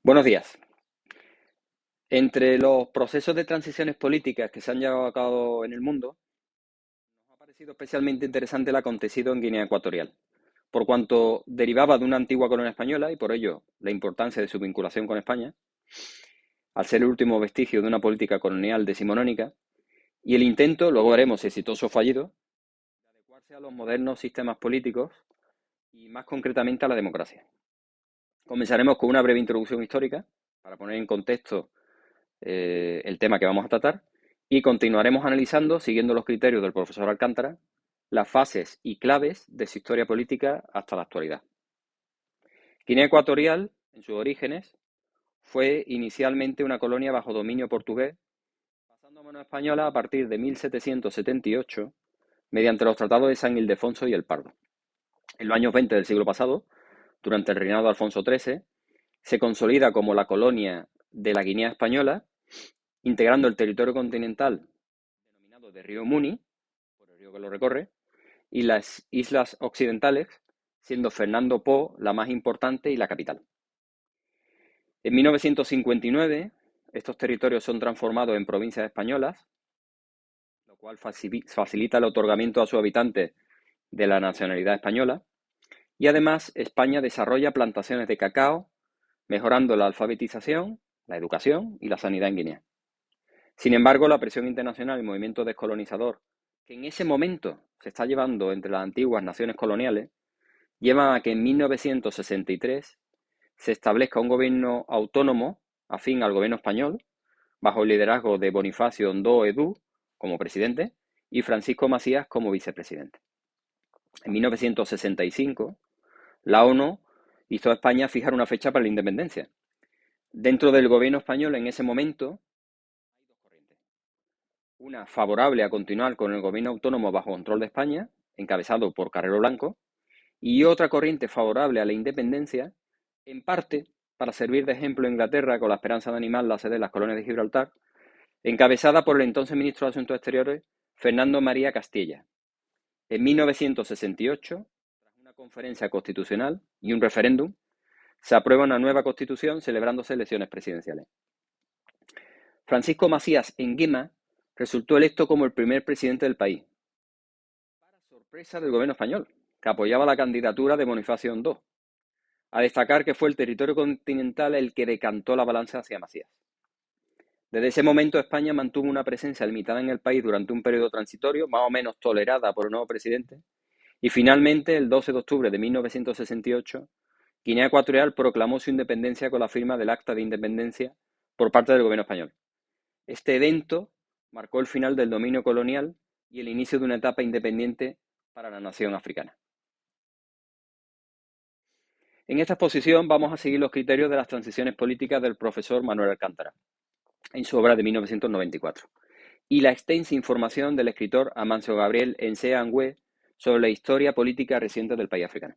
Buenos días. Entre los procesos de transiciones políticas que se han llevado a cabo en el mundo, nos ha parecido especialmente interesante el acontecido en Guinea Ecuatorial, por cuanto derivaba de una antigua colonia española y por ello la importancia de su vinculación con España, al ser el último vestigio de una política colonial decimonónica, y el intento, luego veremos si exitoso o fallido, de adecuarse a los modernos sistemas políticos y más concretamente a la democracia. Comenzaremos con una breve introducción histórica para poner en contexto el tema que vamos a tratar y continuaremos analizando, siguiendo los criterios del profesor Alcántara, las fases y claves de su historia política hasta la actualidad. Guinea Ecuatorial, en sus orígenes, fue inicialmente una colonia bajo dominio portugués, pasando a mano española a partir de 1778, mediante los tratados de San Ildefonso y el Pardo. En los años 20 del siglo pasado, durante el reinado de Alfonso XIII, se consolida como la colonia de la Guinea Española, integrando el territorio continental denominado de Río Muni, por el río que lo recorre, y las islas occidentales, siendo Fernando Po la más importante y la capital. En 1959, estos territorios son transformados en provincias españolas, lo cual facilita el otorgamiento a sus habitantes de la nacionalidad española, y además España desarrolla plantaciones de cacao, mejorando la alfabetización, la educación y la sanidad en Guinea. Sin embargo, la presión internacional y el movimiento descolonizador que en ese momento se está llevando entre las antiguas naciones coloniales llevan a que en 1963 se establezca un gobierno autónomo afín al gobierno español, bajo el liderazgo de Bonifacio Ondó Edú como presidente y Francisco Macías como vicepresidente. En 1965, la ONU hizo a España fijar una fecha para la independencia. Dentro del gobierno español en ese momento hay dos corrientes. Una favorable a continuar con el gobierno autónomo bajo control de España, encabezado por Carrero Blanco, y otra corriente favorable a la independencia, en parte para servir de ejemplo a Inglaterra con la esperanza de animar la sede de las colonias de Gibraltar, encabezada por el entonces ministro de Asuntos Exteriores, Fernando María Castilla. En 1968, tras una conferencia constitucional y un referéndum, se aprueba una nueva constitución celebrándose elecciones presidenciales. Francisco Macías Nguema resultó electo como el primer presidente del país, para sorpresa del gobierno español, que apoyaba la candidatura de Bonifacio Ondó, a destacar que fue el territorio continental el que decantó la balanza hacia Macías. Desde ese momento España mantuvo una presencia limitada en el país durante un periodo transitorio, más o menos tolerada por el nuevo presidente, y finalmente, el 12 de octubre de 1968, Guinea Ecuatorial proclamó su independencia con la firma del Acta de Independencia por parte del gobierno español. Este evento marcó el final del dominio colonial y el inicio de una etapa independiente para la nación africana. En esta exposición vamos a seguir los criterios de las transiciones políticas del profesor Manuel Alcántara, en su obra de 1994, y la extensa información del escritor Amancio Gabriel Ensea Angüe sobre la historia política reciente del país africano.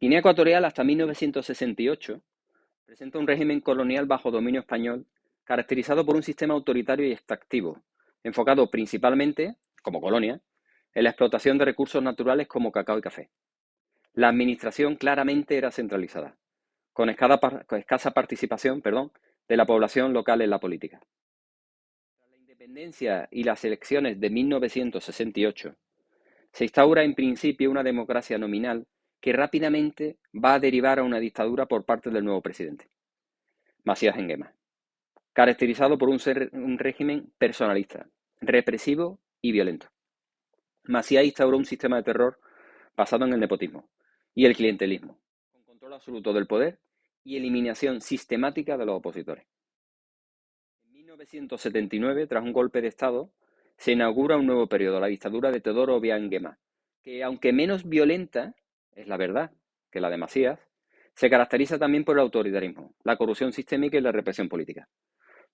Guinea Ecuatorial hasta 1968 presenta un régimen colonial bajo dominio español caracterizado por un sistema autoritario y extractivo, enfocado principalmente, como colonia, en la explotación de recursos naturales como cacao y café. La administración claramente era centralizada, con escasa participación de la población local en la política. Tras la independencia y las elecciones de 1968, se instaura en principio una democracia nominal que rápidamente va a derivar a una dictadura por parte del nuevo presidente, Macías Nguema, caracterizado por un régimen personalista, represivo y violento. Macías instauró un sistema de terror basado en el nepotismo y el clientelismo, con control absoluto del poder y eliminación sistemática de los opositores. En 1979, tras un golpe de Estado, se inaugura un nuevo periodo, la dictadura de Teodoro Obiang Nguema, que aunque menos violenta, es la verdad, que la de Macías, se caracteriza también por el autoritarismo, la corrupción sistémica y la represión política.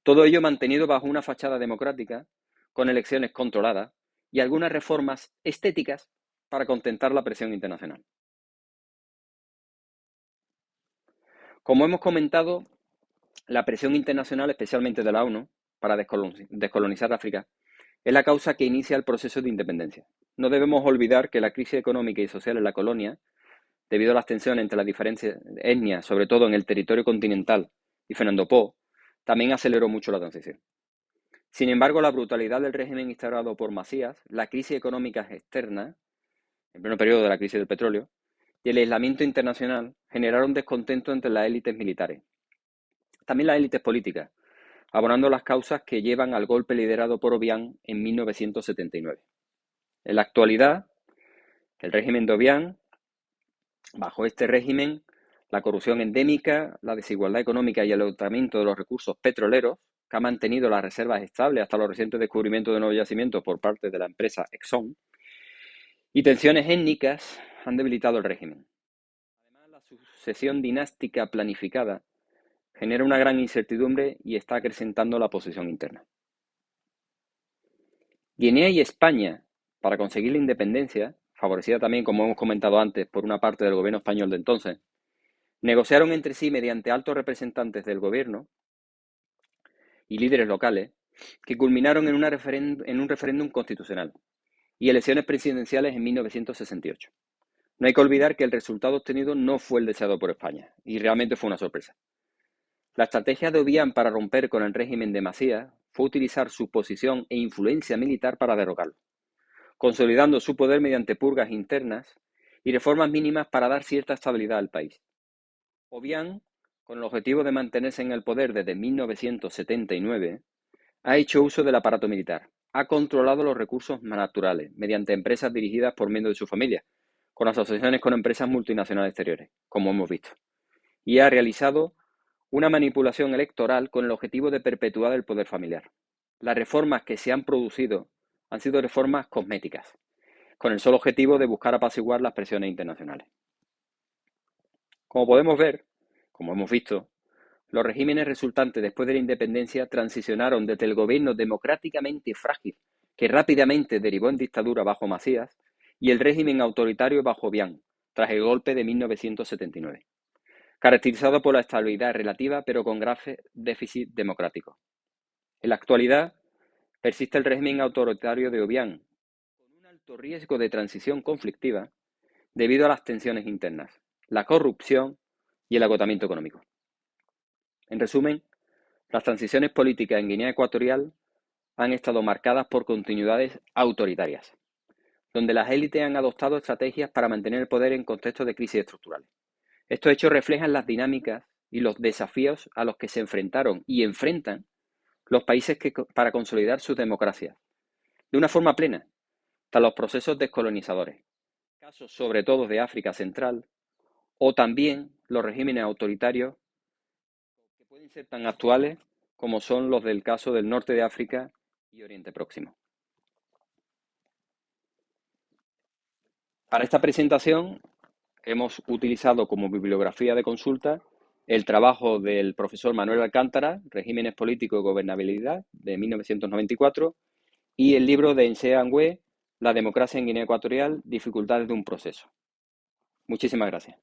Todo ello mantenido bajo una fachada democrática, con elecciones controladas y algunas reformas estéticas para contentar la presión internacional. Como hemos comentado, la presión internacional, especialmente de la ONU, para descolonizar África, es la causa que inicia el proceso de independencia. No debemos olvidar que la crisis económica y social en la colonia debido a las tensiones entre las diferentes etnias, sobre todo en el territorio continental, y Fernando Poo, también aceleró mucho la transición. Sin embargo, la brutalidad del régimen instaurado por Macías, la crisis económica externa, en pleno periodo de la crisis del petróleo, y el aislamiento internacional generaron descontento entre las élites militares. También las élites políticas, abonando las causas que llevan al golpe liderado por Obiang en 1979. En la actualidad, el régimen de Obiang, bajo este régimen, la corrupción endémica, la desigualdad económica y el agotamiento de los recursos petroleros, que ha mantenido las reservas estables hasta los recientes descubrimientos de nuevos yacimientos por parte de la empresa Exxon, y tensiones étnicas han debilitado el régimen. Además, la sucesión dinástica planificada genera una gran incertidumbre y está acrecentando la oposición interna. Guinea y España, para conseguir la independencia, favorecida también, como hemos comentado antes, por una parte del gobierno español de entonces, negociaron entre sí mediante altos representantes del gobierno y líderes locales que culminaron en un referéndum constitucional y elecciones presidenciales en 1968. No hay que olvidar que el resultado obtenido no fue el deseado por España y realmente fue una sorpresa. La estrategia de Obiang para romper con el régimen de Macías fue utilizar su posición e influencia militar para derrocarlo, consolidando su poder mediante purgas internas y reformas mínimas para dar cierta estabilidad al país. Obiang, con el objetivo de mantenerse en el poder desde 1979, ha hecho uso del aparato militar, ha controlado los recursos naturales mediante empresas dirigidas por miembros de su familia, con asociaciones con empresas multinacionales exteriores, como hemos visto, y ha realizado una manipulación electoral con el objetivo de perpetuar el poder familiar. Las reformas que se han producido han sido reformas cosméticas, con el solo objetivo de buscar apaciguar las presiones internacionales. Como podemos ver, como hemos visto, los regímenes resultantes después de la independencia transicionaron desde el gobierno democráticamente frágil, que rápidamente derivó en dictadura bajo Macías, y el régimen autoritario bajo Obiang, tras el golpe de 1979, caracterizado por la estabilidad relativa pero con grave déficit democrático. En la actualidad, persiste el régimen autoritario de Obiang, con un alto riesgo de transición conflictiva debido a las tensiones internas, la corrupción y el agotamiento económico. En resumen, las transiciones políticas en Guinea Ecuatorial han estado marcadas por continuidades autoritarias, donde las élites han adoptado estrategias para mantener el poder en contextos de crisis estructurales. Estos hechos reflejan las dinámicas y los desafíos a los que se enfrentaron y enfrentan los países para consolidar sus democracias de una forma plena, tras los procesos descolonizadores, casos sobre todo de África Central, o también los regímenes autoritarios que pueden ser tan actuales como son los del caso del norte de África y Oriente Próximo. Para esta presentación hemos utilizado como bibliografía de consulta el trabajo del profesor Manuel Alcántara, Regímenes Políticos y Gobernabilidad, de 1994, y el libro de Nsé Angüé, La democracia en Guinea Ecuatorial, dificultades de un proceso. Muchísimas gracias.